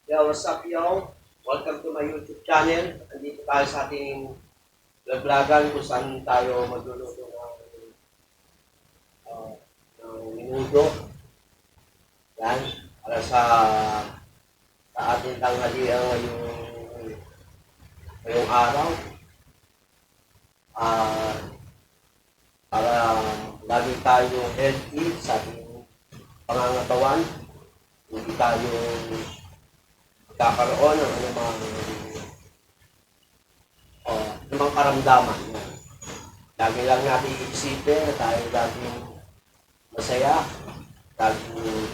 Yo, what's up, yo? Welcome to my YouTube channel. Andito tayo sa ating vlog-vlogan kung saan tayo magluluto uh, ng minudo. Yan, para sa ating tanghalian ngayong araw. Ah, para lagi tayo healthy sa ating pangangatawan. Hindi tayo kakaroon ng anumang karamdaman. Yan. Lagi lang natin iisipin na tayo laging masaya, laging,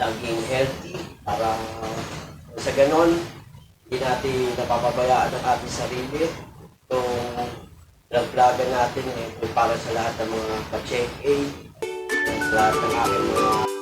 laging healthy, para sa ganon, hindi natin napapabayaan ang ating sarili. Itong vlog-vlogan natin para sa lahat ng mga pa-check-a, sa lahat ng aking mga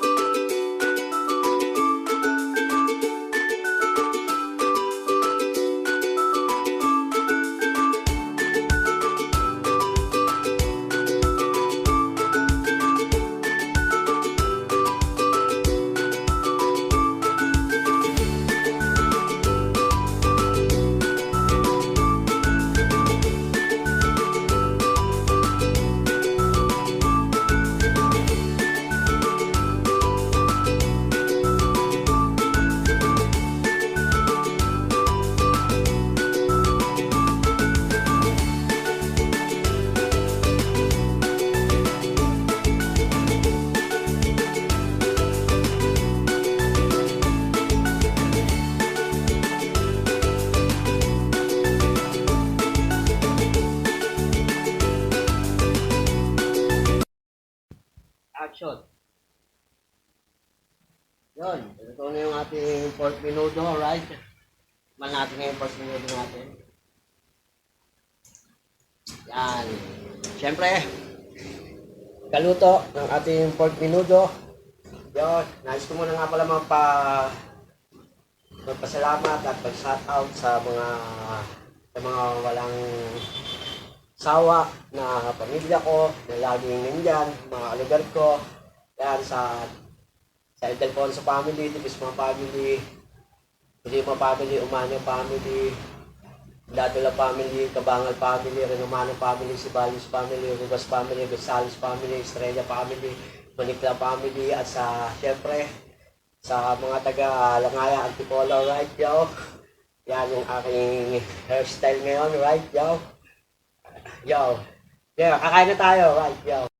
action. Yun, ito na yung ating pork menudo, right? Man natin ngayon pork menudo natin. Yan. Siyempre, kaluto ng ating pork menudo. Yun, nais ko muna nga pala magpasalamat at mag-shoutout sa mga walang sawa na pamilya ko na laging nandyan, mga alugar ko. Yan, sa Delfonso family, Tibisma family, Lima family, Umano family, Dadula family, Kabangal family, Renumano family, Sibalius family, Rubas family, Gonzales family, Estrella family, Manikla family, at syempre, sa mga taga-Langaya, Antipolo, right, yo? Yan yung aking hairstyle ngayon, right, yo? Yo. Yeah, kakain na tayo, right, yo?